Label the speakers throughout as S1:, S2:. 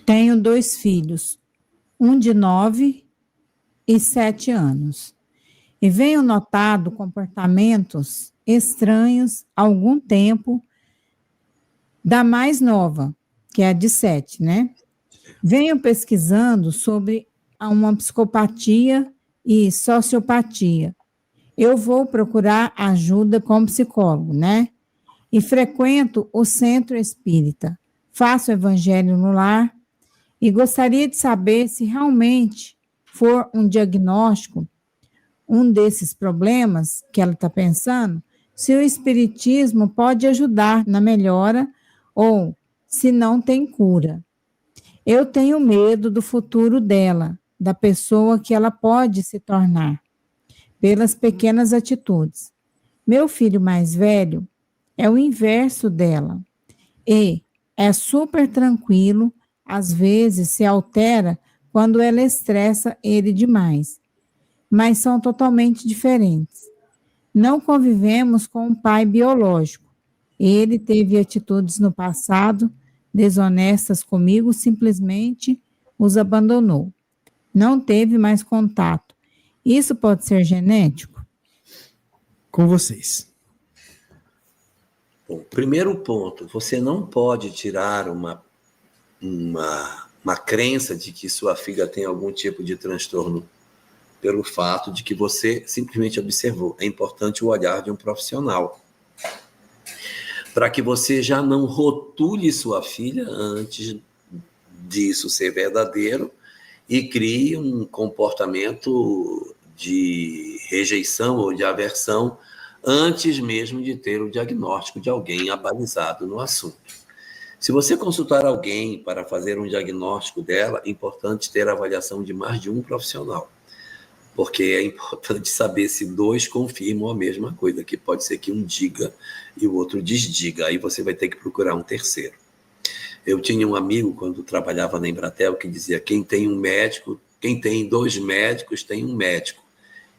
S1: Tenho 2 filhos, um de 9 e 7 anos. E venho notado comportamentos estranhos há algum tempo da mais nova, que é a de 7, né? Venho pesquisando sobre uma psicopatia e sociopatia. Eu vou procurar ajuda com psicólogo, né? E frequento o centro espírita. Faço evangelho no lar e gostaria de saber se realmente for um diagnóstico, um desses problemas que ela está pensando, se o espiritismo pode ajudar na melhora ou se não tem cura. Eu tenho medo do futuro dela, da pessoa que ela pode se tornar, pelas pequenas atitudes. Meu filho mais velho é o inverso dela e é super tranquilo, às vezes se altera quando ela estressa ele demais, mas são totalmente diferentes. Não convivemos com um pai biológico. Ele teve atitudes no passado desonestas comigo, simplesmente os abandonou. Não teve mais contato. Isso pode ser genético?
S2: Com vocês.
S3: Bom, primeiro ponto, você não pode tirar uma crença de que sua filha tem algum tipo de transtorno pelo fato de que você simplesmente observou. É importante o olhar de um profissional, para que você já não rotule sua filha antes disso ser verdadeiro e crie um comportamento de rejeição ou de aversão antes mesmo de ter o diagnóstico de alguém abalizado no assunto. Se você consultar alguém para fazer um diagnóstico dela, é importante ter a avaliação de mais de um profissional, porque é importante saber se 2 confirmam a mesma coisa, que pode ser que um diga e o outro desdiga, aí você vai ter que procurar um terceiro. Eu tinha um amigo, quando trabalhava na Embratel, que dizia: quem tem 2 médicos tem um médico,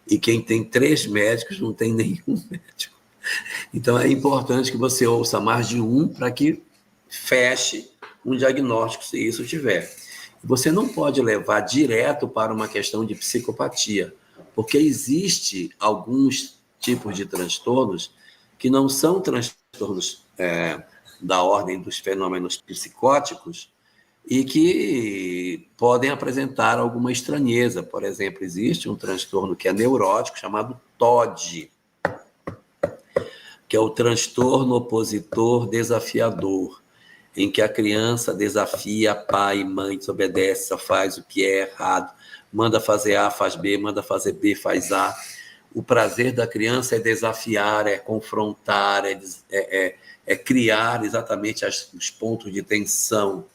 S3: e quem tem 3 médicos não tem nenhum médico. Então é importante que você ouça mais de um para que feche um diagnóstico, se isso tiver. Você não pode levar direto para uma questão de psicopatia, porque existe alguns tipos de transtornos que não são transtornos da ordem dos fenômenos psicóticos e que podem apresentar alguma estranheza. Por exemplo, existe um transtorno que é neurótico chamado TOD, que é o transtorno opositor desafiador, em que a criança desafia pai e mãe, desobedece, só faz o que é errado, manda fazer A, faz B, manda fazer B, faz A. O prazer da criança é desafiar, é confrontar, é criar exatamente os pontos de tensão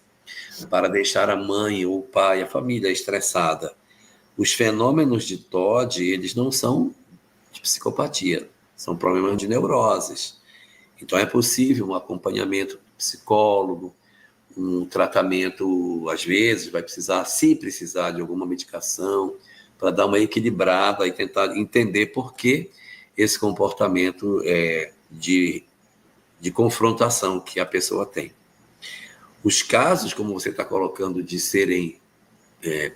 S3: para deixar a mãe ou o pai, a família estressada. Os fenômenos de TOD, eles não são de psicopatia, são problemas de neuroses. Então é possível um acompanhamento psicólogo, um tratamento, às vezes, vai precisar, se precisar de alguma medicação, para dar uma equilibrada e tentar entender por que esse comportamento de confrontação que a pessoa tem. Os casos, como você está colocando, de serem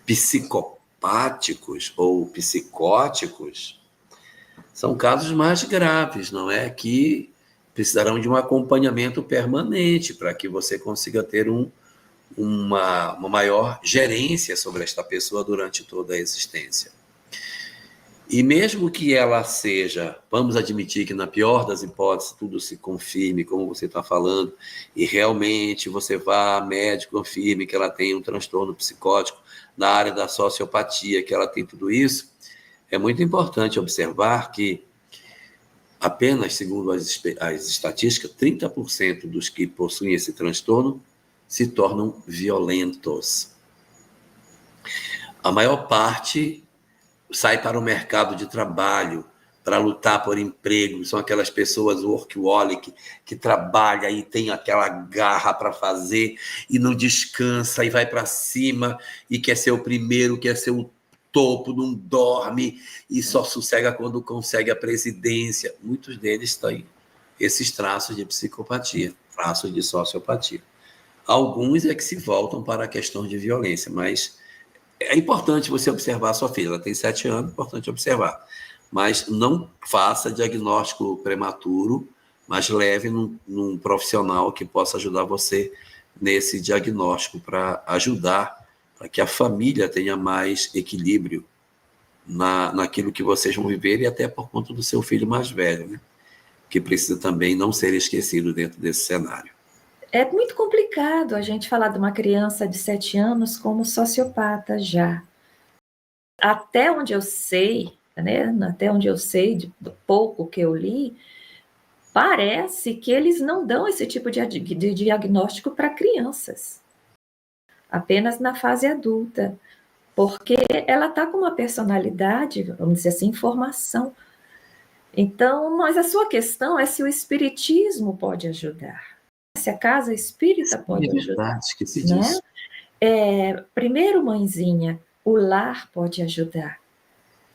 S3: psicopáticos ou psicóticos, são casos mais graves, não é? Que precisarão de um acompanhamento permanente para que você consiga ter uma maior gerência sobre esta pessoa durante toda a existência. E mesmo que ela seja, vamos admitir que na pior das hipóteses tudo se confirme, como você está falando, e realmente você vá, médico, confirme que ela tem um transtorno psicótico na área da sociopatia, que ela tem tudo isso, é muito importante observar que apenas, segundo as estatísticas, 30% dos que possuem esse transtorno se tornam violentos. A maior parte sai para o mercado de trabalho para lutar por emprego. São aquelas pessoas workaholic que trabalha e tem aquela garra para fazer e não descansa e vai para cima e quer ser o primeiro, quer ser o topo, não dorme e só sossega quando consegue a presidência. Muitos deles têm esses traços de psicopatia, traços de sociopatia. Alguns é que se voltam para a questão de violência, mas é importante você observar a sua filha. Ela tem 7 anos, é importante observar. Mas não faça diagnóstico prematuro, mas leve num profissional que possa ajudar você nesse diagnóstico para ajudar para que a família tenha mais equilíbrio naquilo que vocês vão viver e até por conta do seu filho mais velho, né? Que precisa também não ser esquecido dentro desse cenário.
S4: É muito complicado a gente falar de uma criança de 7 anos como sociopata já. Até onde eu sei, né? Até onde eu sei, do pouco que eu li, parece que eles não dão esse tipo de diagnóstico para crianças, apenas na fase adulta, porque ela está com uma personalidade, vamos dizer assim, formação. Então, mas a sua questão é se o espiritismo pode ajudar, se a casa espírita pode ajudar.
S3: Esqueci
S4: Né?
S3: disso.
S4: Primeiro, mãezinha, o lar pode ajudar.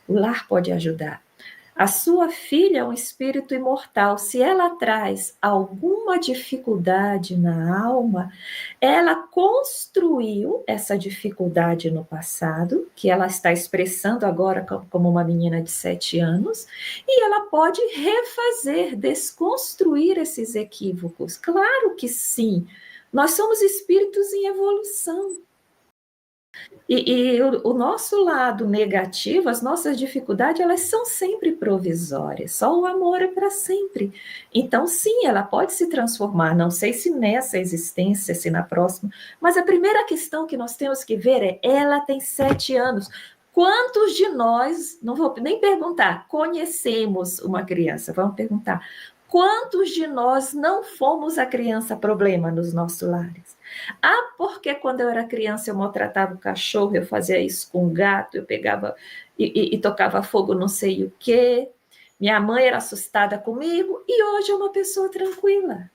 S4: O lar pode ajudar. A sua filha é um espírito imortal. Se ela traz alguma dificuldade na alma, ela construiu essa dificuldade no passado, que ela está expressando agora como uma menina de 7 anos, e ela pode refazer, desconstruir esses equívocos. Claro que sim. Nós somos espíritos em evolução. E o nosso lado negativo, as nossas dificuldades, elas são sempre provisórias, só o amor é para sempre. Então, sim, ela pode se transformar, não sei se nessa existência, se na próxima, mas a primeira questão que nós temos que ver é, ela tem 7 anos. Quantos de nós, não vou nem perguntar, conhecemos uma criança? Vamos perguntar. Quantos de nós não fomos a criança problema nos nossos lares? Ah, porque quando eu era criança eu maltratava o cachorro, eu fazia isso com o gato, eu pegava e tocava fogo não sei o quê, minha mãe era assustada comigo e hoje é uma pessoa tranquila.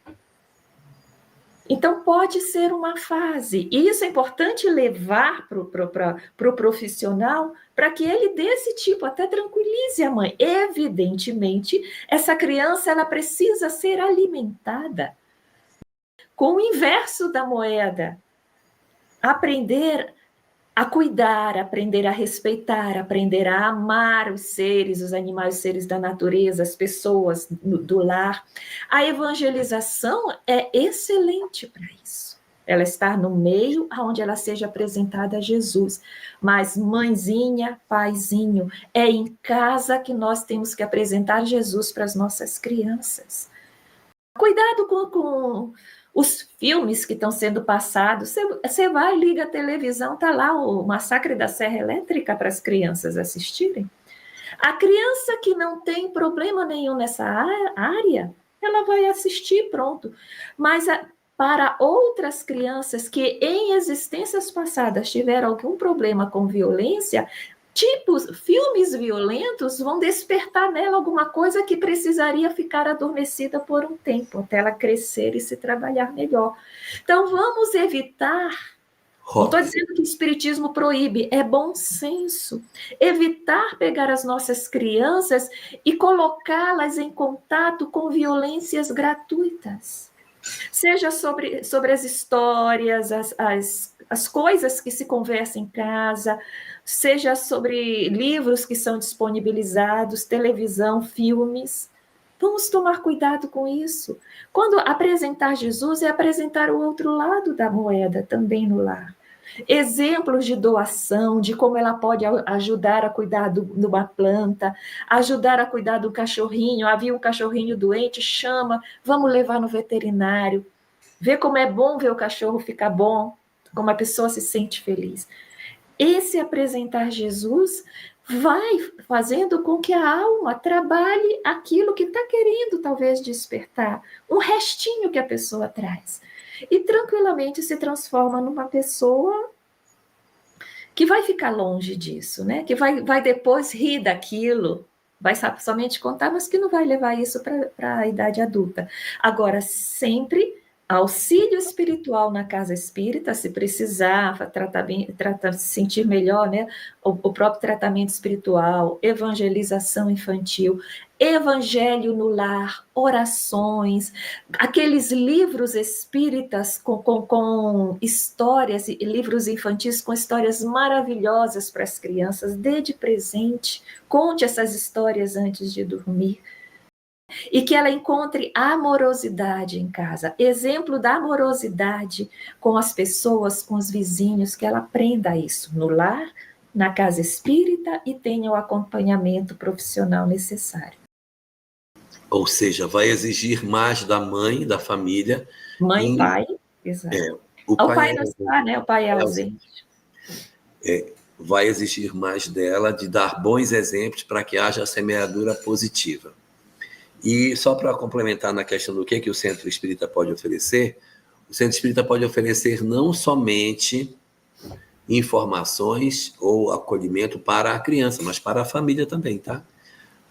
S4: Então pode ser uma fase, e isso é importante levar para o profissional para que ele desse tipo, até tranquilize a mãe. Evidentemente, essa criança ela precisa ser alimentada com o inverso da moeda. Aprender a cuidar, aprender a respeitar, aprender a amar os seres, os animais, os seres da natureza, as pessoas do lar. A evangelização é excelente para isso. Ela está no meio onde ela seja apresentada a Jesus. Mas mãezinha, paizinho, é em casa que nós temos que apresentar Jesus para as nossas crianças. Cuidado com os filmes que estão sendo passados. Você vai, liga a televisão, está lá o Massacre da Serra Elétrica para as crianças assistirem. A criança que não tem problema nenhum nessa área, ela vai assistir, pronto. Mas para outras crianças que em existências passadas tiveram algum problema com violência, filmes violentos vão despertar nela alguma coisa que precisaria ficar adormecida por um tempo, até ela crescer e se trabalhar melhor. Então, vamos evitar, não estou dizendo que o espiritismo proíbe, é bom senso, evitar pegar as nossas crianças e colocá-las em contato com violências gratuitas. Seja sobre as histórias, as coisas que se conversam em casa, seja sobre livros que são disponibilizados, televisão, filmes. Vamos tomar cuidado com isso. Quando apresentar Jesus é apresentar o outro lado da moeda também no lar. Exemplos de doação, de como ela pode ajudar a cuidar de uma planta, ajudar a cuidar do cachorrinho. Havia um cachorrinho doente, chama, vamos levar no veterinário. Ver como é bom ver o cachorro ficar bom, como a pessoa se sente feliz. Esse apresentar Jesus vai fazendo com que a alma trabalhe aquilo que está querendo talvez despertar, um restinho que a pessoa traz. E tranquilamente se transforma numa pessoa que vai ficar longe disso, né? Que vai depois rir daquilo, vai somente contar, mas que não vai levar isso para a idade adulta. Agora, sempre auxílio espiritual na casa espírita, se precisar, se sentir melhor, né? O próprio tratamento espiritual, evangelização infantil, evangelho no lar, orações, aqueles livros espíritas com histórias, livros infantis com histórias maravilhosas para as crianças, dê de presente, conte essas histórias antes de dormir. E que ela encontre amorosidade em casa, exemplo da amorosidade com as pessoas, com os vizinhos, que ela aprenda isso no lar, na casa espírita e tenha o acompanhamento profissional necessário.
S3: Ou seja, vai exigir mais da mãe, da família.
S4: Mãe e pai, exato. O pai não está, né? O pai é ausente.
S3: Vai exigir mais dela de dar bons exemplos para que haja a semeadura positiva. E só para complementar na questão do que o Centro Espírita pode oferecer, o Centro Espírita pode oferecer não somente informações ou acolhimento para a criança, mas para a família também, tá?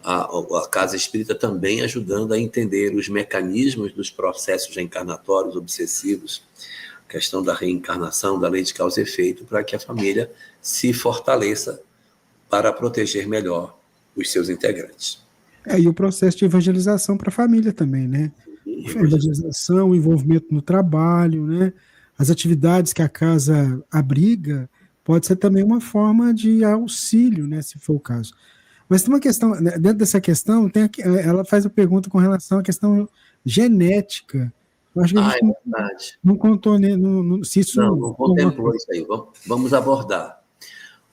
S3: A Casa Espírita também ajudando a entender os mecanismos dos processos reencarnatórios obsessivos, a questão da reencarnação, da lei de causa e efeito, para que a família se fortaleça para proteger melhor os seus integrantes.
S2: E o processo de evangelização para a família também, né? Evangelização, envolvimento no trabalho, né? As atividades que a casa abriga pode ser também uma forma de auxílio, né? Se for o caso. Mas tem uma questão, dentro dessa questão, ela faz a pergunta com relação à questão genética. Eu acho que a gente não contou, né? Se isso
S3: não contemplou isso aí. Vamos abordar.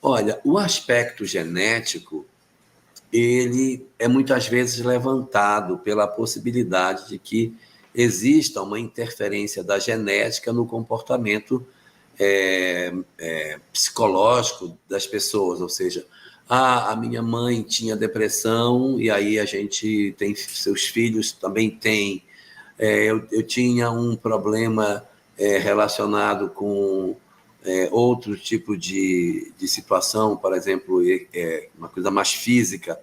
S3: Olha, o aspecto genético, ele é muitas vezes levantado pela possibilidade de que exista uma interferência da genética no comportamento psicológico das pessoas, ou seja, a minha mãe tinha depressão e aí a gente tem, seus filhos também têm, eu tinha um problema relacionado com outro tipo de situação, por exemplo, uma coisa mais física,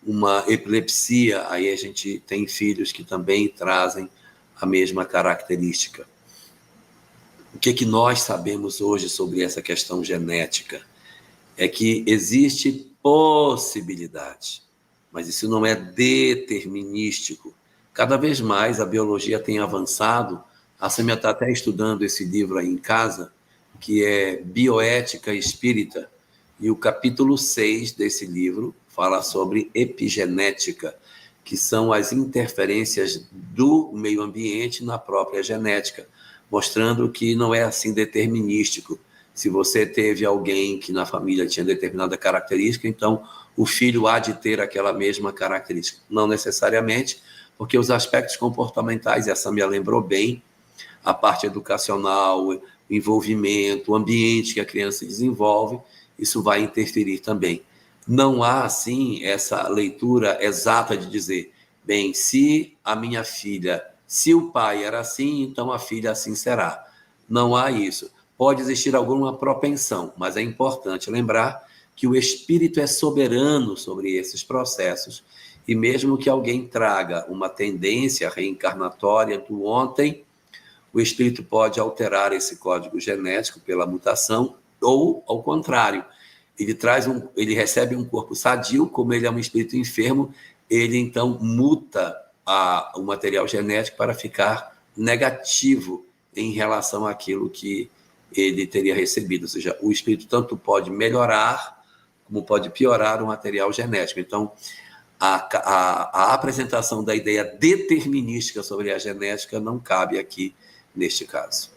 S3: uma epilepsia, aí a gente tem filhos que também trazem a mesma característica. O que nós sabemos hoje sobre essa questão genética? É que existe possibilidade, mas isso não é determinístico. Cada vez mais a biologia tem avançado, a Samia está até estudando esse livro aí em casa, que é Bioética Espírita, e o capítulo 6 desse livro fala sobre epigenética, que são as interferências do meio ambiente na própria genética, mostrando que não é assim determinístico. Se você teve alguém que na família tinha determinada característica, então o filho há de ter aquela mesma característica. Não necessariamente, porque os aspectos comportamentais, essa me lembrou bem, a parte educacional, envolvimento, o ambiente que a criança desenvolve, isso vai interferir também. Não há, assim, essa leitura exata de dizer, bem, se a minha filha, se o pai era assim, então a filha assim será. Não há isso. Pode existir alguma propensão, mas é importante lembrar que o espírito é soberano sobre esses processos, e mesmo que alguém traga uma tendência reencarnatória do ontem, o espírito pode alterar esse código genético pela mutação, ou, ao contrário, ele recebe um corpo sadio, como ele é um espírito enfermo, ele então muta o material genético para ficar negativo em relação àquilo que ele teria recebido. Ou seja, o espírito tanto pode melhorar, como pode piorar o material genético. Então, a apresentação da ideia determinística sobre a genética não cabe aqui neste caso.